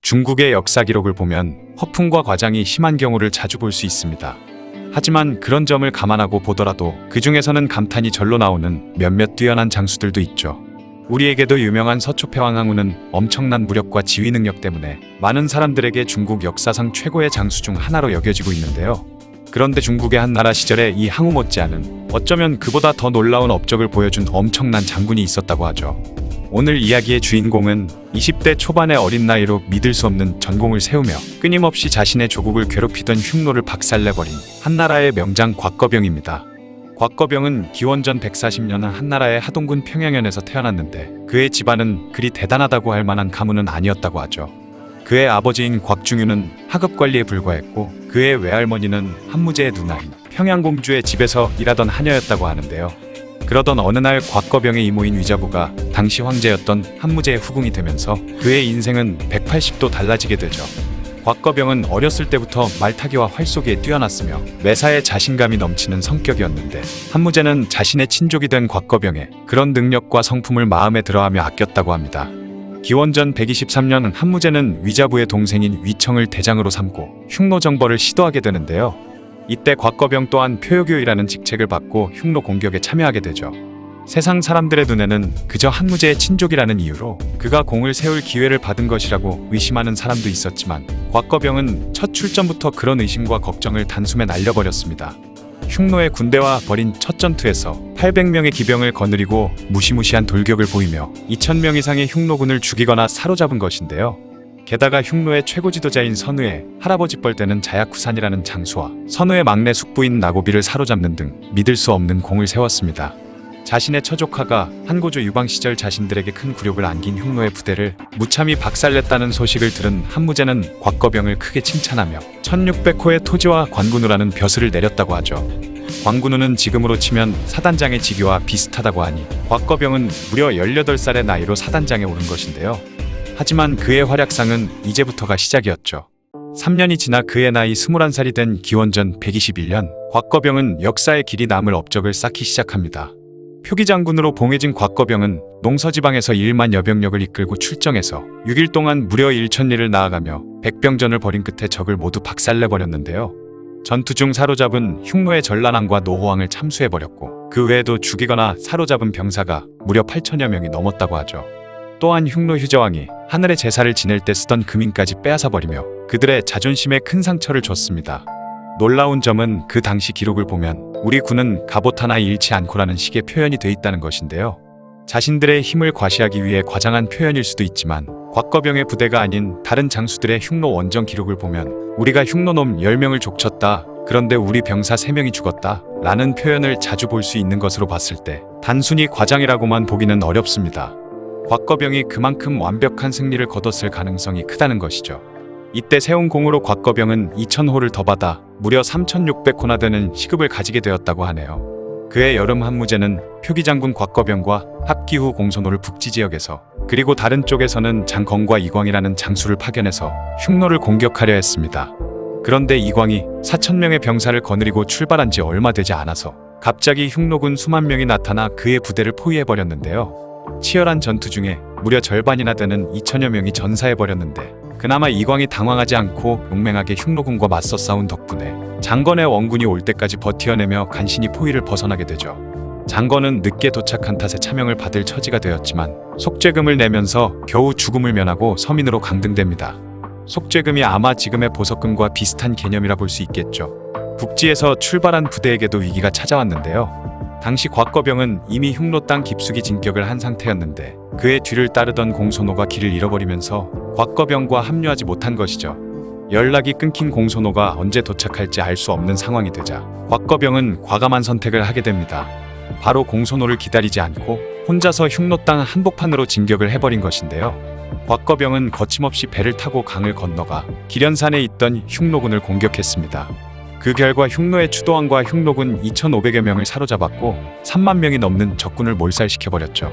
중국의 역사 기록을 보면 허풍과 과장이 심한 경우를 자주 볼 수 있습니다. 하지만 그런 점을 감안하고 보더라도 그 중에서는 감탄이 절로 나오는 몇몇 뛰어난 장수들도 있죠. 우리에게도 유명한 서초패왕 항우는 엄청난 무력과 지휘 능력 때문에 많은 사람들에게 중국 역사상 최고의 장수 중 하나로 여겨지고 있는데요. 그런데 중국의 한나라 시절에 이 항우 못지않은, 어쩌면 그보다 더 놀라운 업적을 보여준 엄청난 장군이 있었다고 하죠. 오늘 이야기의 주인공은 20대 초반의 어린 나이로 믿을 수 없는 전공을 세우며 끊임없이 자신의 조국을 괴롭히던 흉노를 박살내버린 한나라의 명장 곽거병입니다. 곽거병은 기원전 140년 한나라의 하동군 평양현에서 태어났는데 그의 집안은 그리 대단하다고 할 만한 가문은 아니었다고 하죠. 그의 아버지인 곽중유는 하급관리에 불과했고 그의 외할머니는 한무제의 누나인 평양공주의 집에서 일하던 하녀였다고 하는데요. 그러던 어느 날 곽거병의 이모인 위자부가 당시 황제였던 한무제의 후궁이 되면서 그의 인생은 180도 달라지게 되죠. 곽거병은 어렸을 때부터 말타기와 활쏘기에 뛰어났으며 매사에 자신감이 넘치는 성격이었는데 한무제는 자신의 친족이 된 곽거병의 그런 능력과 성품을 마음에 들어하며 아꼈다고 합니다. 기원전 123년 한무제는 위자부의 동생인 위청을 대장으로 삼고 흉노 정벌을 시도하게 되는데요. 이때 곽거병 또한 표효교이라는 직책을 받고 흉노 공격에 참여하게 되죠. 세상 사람들의 눈에는 그저 한무제의 친족이라는 이유로 그가 공을 세울 기회를 받은 것이라고 의심하는 사람도 있었지만 곽거병은 첫 출전부터 그런 의심과 걱정을 단숨에 날려버렸습니다. 흉노의 군대와 벌인 첫 전투에서 800명의 기병을 거느리고 무시무시한 돌격을 보이며 2000명 이상의 흉노군을 죽이거나 사로잡은 것인데요. 게다가 흉노의 최고 지도자인 선우의 할아버지 뻘되는 자야쿠산이라는 장수와 선우의 막내 숙부인 나고비를 사로잡는 등 믿을 수 없는 공을 세웠습니다. 자신의 처조카가 한고조 유방 시절 자신들에게 큰 굴욕을 안긴 흉노의 부대를 무참히 박살냈다는 소식을 들은 한무제는 곽거병을 크게 칭찬하며 1600호의 토지와 관군우라는 벼슬을 내렸다고 하죠. 관군우는 지금으로 치면 사단장의 직위와 비슷하다고 하니 곽거병은 무려 18살의 나이로 사단장에 오른 것인데요. 하지만 그의 활약상은 이제부터가 시작이었죠. 3년이 지나 그의 나이 21살이 된 기원전 121년 곽거병은 역사의 길이 남을 업적을 쌓기 시작합니다. 표기장군으로 봉해진 곽거병은 농서지방에서 1만여 병력을 이끌고 출정해서 6일 동안 무려 1000리를 나아가며 백병전을 벌인 끝에 적을 모두 박살내버렸는데요. 전투 중 사로잡은 흉노의 전란왕과 노호왕을 참수해버렸고 그 외에도 죽이거나 사로잡은 병사가 무려 8천여 명이 넘었다고 하죠. 또한 흉노 휴저왕이 하늘의 제사를 지낼 때 쓰던 금인까지 빼앗아버리며 그들의 자존심에 큰 상처를 줬습니다. 놀라운 점은 그 당시 기록을 보면 우리 군은 갑옷 하나 잃지 않고라는 식의 표현이 돼 있다는 것인데요. 자신들의 힘을 과시하기 위해 과장한 표현일 수도 있지만 곽거병의 부대가 아닌 다른 장수들의 흉노 원정 기록을 보면 우리가 흉노놈 10명을 족쳤다, 그런데 우리 병사 3명이 죽었다 라는 표현을 자주 볼 수 있는 것으로 봤을 때 단순히 과장이라고만 보기는 어렵습니다. 곽거병이 그만큼 완벽한 승리를 거뒀을 가능성이 크다는 것이죠. 이때 세운 공으로 곽거병은 2000호를 더 받아 무려 3600호나 되는 시급을 가지게 되었다고 하네요. 그해 여름 한무제는 표기장군 곽거병과 합기 후 공소노를 북지 지역에서 그리고 다른 쪽에서는 장건과 이광이라는 장수를 파견해서 흉노를 공격하려 했습니다. 그런데 이광이 4000명의 병사를 거느리고 출발한 지 얼마 되지 않아서 갑자기 흉노군 수만 명이 나타나 그의 부대를 포위해버렸는데요. 치열한 전투 중에 무려 절반이나 되는 2000여 명이 전사해버렸는데 그나마 이광이 당황하지 않고 용맹하게 흉노군과 맞서 싸운 덕분에 장건의 원군이 올 때까지 버티어내며 간신히 포위를 벗어나게 되죠. 장건은 늦게 도착한 탓에 차명을 받을 처지가 되었지만 속죄금을 내면서 겨우 죽음을 면하고 서민으로 강등됩니다. 속죄금이 아마 지금의 보석금과 비슷한 개념이라 볼 수 있겠죠. 북지에서 출발한 부대에게도 위기가 찾아왔는데요. 당시 곽거병은 이미 흉노 땅 깊숙이 진격을 한 상태였는데 그의 뒤를 따르던 공소노가 길을 잃어버리면서 곽거병과 합류하지 못한 것이죠. 연락이 끊긴 공소노가 언제 도착할지 알 수 없는 상황이 되자 곽거병은 과감한 선택을 하게 됩니다. 바로 공소노를 기다리지 않고 혼자서 흉노 땅 한복판으로 진격을 해버린 것인데요. 곽거병은 거침없이 배를 타고 강을 건너가 기련산에 있던 흉노군을 공격했습니다. 그 결과 흉노의 추도왕과 흉노군 2500여 명을 사로잡았고 3만 명이 넘는 적군을 몰살시켜버렸죠.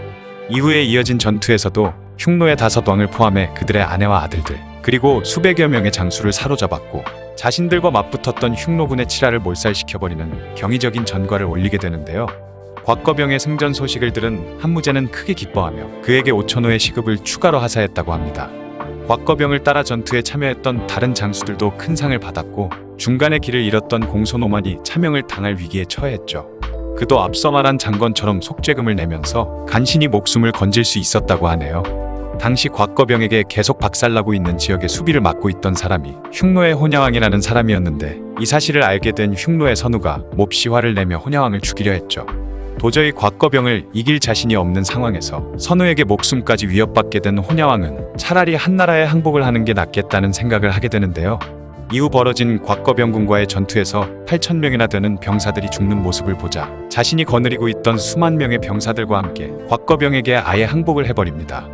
이후에 이어진 전투에서도 흉노의 5왕을 포함해 그들의 아내와 아들들 그리고 수백여 명의 장수를 사로잡았고 자신들과 맞붙었던 흉노군의 칠하를 몰살시켜버리는 경이적인 전과를 올리게 되는데요. 곽거병의 승전 소식을 들은 한무제는 크게 기뻐하며 그에게 5000호의 시급을 추가로 하사했다고 합니다. 곽거병을 따라 전투에 참여했던 다른 장수들도 큰 상을 받았고 중간에 길을 잃었던 공손오만이 차명을 당할 위기에 처했죠. 그도 앞서 말한 장건처럼 속죄금을 내면서 간신히 목숨을 건질 수 있었다고 하네요. 당시 곽거병에게 계속 박살나고 있는 지역의 수비를 맡고 있던 사람이 흉노의 혼야왕이라는 사람이었는데 이 사실을 알게 된 흉노의 선우가 몹시 화를 내며 혼야왕을 죽이려 했죠. 도저히 곽거병을 이길 자신이 없는 상황에서 선우에게 목숨까지 위협받게 된 혼야왕은 차라리 한나라에 항복을 하는 게 낫겠다는 생각을 하게 되는데요. 이후 벌어진 곽거병군과의 전투에서 8,000명이나 되는 병사들이 죽는 모습을 보자 자신이 거느리고 있던 수만 명의 병사들과 함께 곽거병에게 아예 항복을 해버립니다.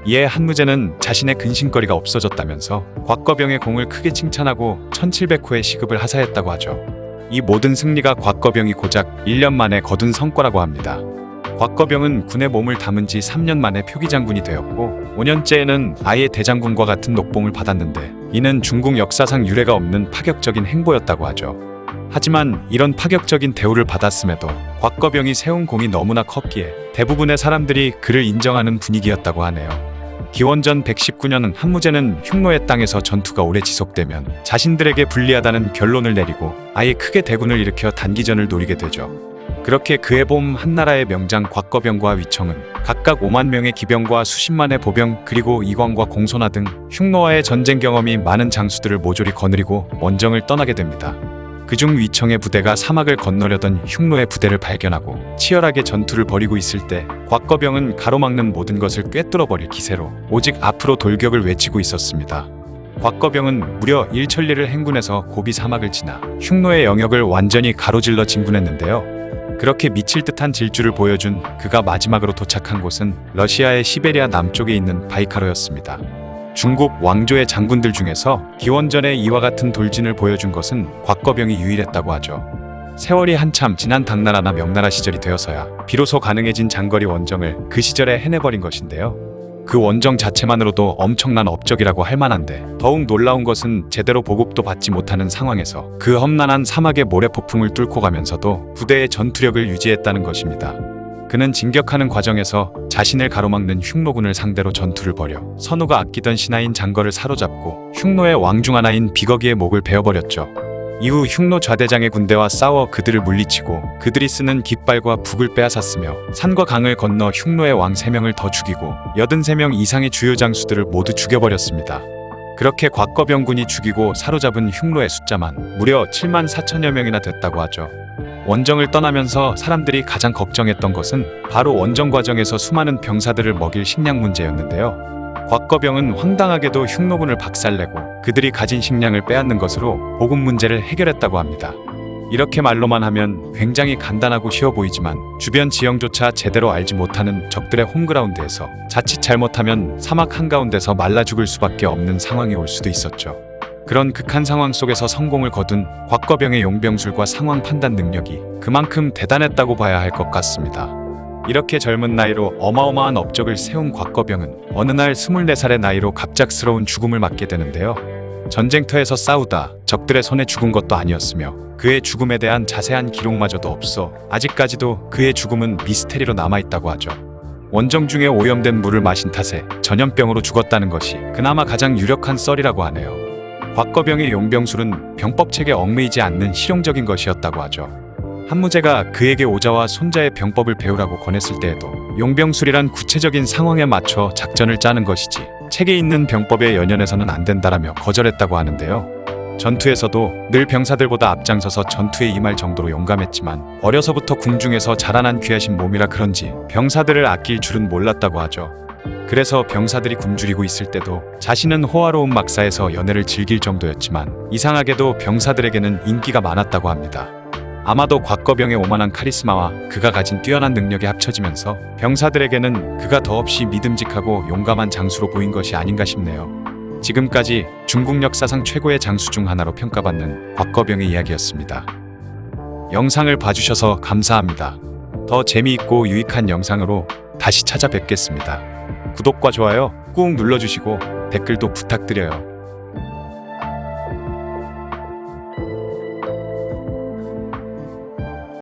이에 한무제는 자신의 근심거리가 없어졌다면서 곽거병의 공을 크게 칭찬하고 1700호의 시급을 하사했다고 하죠. 이 모든 승리가 곽거병이 고작 1년 만에 거둔 성과라고 합니다. 곽거병은 군에 몸을 담은 지 3년 만에 표기장군이 되었고 5년째에는 아예 대장군과 같은 녹봉을 받았는데 이는 중국 역사상 유례가 없는 파격적인 행보였다고 하죠. 하지만 이런 파격적인 대우를 받았음에도 곽거병이 세운 공이 너무나 컸기에 대부분의 사람들이 그를 인정하는 분위기였다고 하네요. 기원전 119년 한무제는 흉노의 땅에서 전투가 오래 지속되면 자신들에게 불리하다는 결론을 내리고 아예 크게 대군을 일으켜 단기전을 노리게 되죠. 그렇게 그해 봄 한나라의 명장 곽거병과 위청은 각각 5만 명의 기병과 수십만의 보병 그리고 이광과 공손하 등 흉노와의 전쟁 경험이 많은 장수들을 모조리 거느리고 원정을 떠나게 됩니다. 그중 위청의 부대가 사막을 건너려던 흉노의 부대를 발견하고 치열하게 전투를 벌이고 있을 때 곽거병은 가로막는 모든 것을 꿰뚫어버릴 기세로 오직 앞으로 돌격을 외치고 있었습니다. 곽거병은 무려 1천리를 행군해서 고비 사막을 지나 흉노의 영역을 완전히 가로질러 진군했는데요. 그렇게 미칠 듯한 질주를 보여준 그가 마지막으로 도착한 곳은 러시아의 시베리아 남쪽에 있는 바이카로였습니다. 중국 왕조의 장군들 중에서 기원전에 이와 같은 돌진을 보여준 것은 곽거병이 유일했다고 하죠. 세월이 한참 지난 당나라나 명나라 시절이 되어서야 비로소 가능해진 장거리 원정을 그 시절에 해내버린 것인데요. 그 원정 자체만으로도 엄청난 업적이라고 할 만한데 더욱 놀라운 것은 제대로 보급도 받지 못하는 상황에서 그 험난한 사막의 모래폭풍을 뚫고 가면서도 부대의 전투력을 유지했다는 것입니다. 그는 진격하는 과정에서 자신을 가로막는 흉노군을 상대로 전투를 벌여 선우가 아끼던 신하인 장거를 사로잡고 흉노의 왕 중 하나인 비거기의 목을 베어버렸죠. 이후 흉노 좌대장의 군대와 싸워 그들을 물리치고 그들이 쓰는 깃발과 북을 빼앗았으며 산과 강을 건너 흉노의 왕 3명을 더 죽이고 83명 이상의 주요 장수들을 모두 죽여버렸습니다. 그렇게 곽거병군이 죽이고 사로잡은 흉노의 숫자만 무려 7만 4천여 명이나 됐다고 하죠. 원정을 떠나면서 사람들이 가장 걱정했던 것은 바로 원정 과정에서 수많은 병사들을 먹일 식량 문제였는데요. 곽거병은 황당하게도 흉노군을 박살내고 그들이 가진 식량을 빼앗는 것으로 보급 문제를 해결했다고 합니다. 이렇게 말로만 하면 굉장히 간단하고 쉬워 보이지만 주변 지형조차 제대로 알지 못하는 적들의 홈그라운드에서 자칫 잘못하면 사막 한가운데서 말라 죽을 수밖에 없는 상황이 올 수도 있었죠. 그런 극한 상황 속에서 성공을 거둔 곽거병의 용병술과 상황 판단 능력이 그만큼 대단했다고 봐야 할 것 같습니다. 이렇게 젊은 나이로 어마어마한 업적을 세운 곽거병은 어느 날 24살의 나이로 갑작스러운 죽음을 맞게 되는데요. 전쟁터에서 싸우다 적들의 손에 죽은 것도 아니었으며 그의 죽음에 대한 자세한 기록마저도 없어 아직까지도 그의 죽음은 미스테리로 남아있다고 하죠. 원정 중에 오염된 물을 마신 탓에 전염병으로 죽었다는 것이 그나마 가장 유력한 썰이라고 하네요. 곽거병의 용병술은 병법책에 얽매이지 않는 실용적인 것이었다고 하죠. 한무제가 그에게 오자와 손자의 병법을 배우라고 권했을 때에도 용병술이란 구체적인 상황에 맞춰 작전을 짜는 것이지 책에 있는 병법에 연연해서는 안 된다라며 거절했다고 하는데요. 전투에서도 늘 병사들보다 앞장서서 전투에 임할 정도로 용감했지만 어려서부터 궁중에서 자라난 귀하신 몸이라 그런지 병사들을 아낄 줄은 몰랐다고 하죠. 그래서 병사들이 굶주리고 있을 때도 자신은 호화로운 막사에서 연애를 즐길 정도였지만 이상하게도 병사들에게는 인기가 많았다고 합니다. 아마도 곽거병의 오만한 카리스마와 그가 가진 뛰어난 능력이 합쳐지면서 병사들에게는 그가 더없이 믿음직하고 용감한 장수로 보인 것이 아닌가 싶네요. 지금까지 중국 역사상 최고의 장수 중 하나로 평가받는 곽거병의 이야기였습니다. 영상을 봐주셔서 감사합니다. 더 재미있고 유익한 영상으로 다시 찾아뵙겠습니다. 구독과 좋아요 꾹 눌러주시고 댓글도 부탁드려요.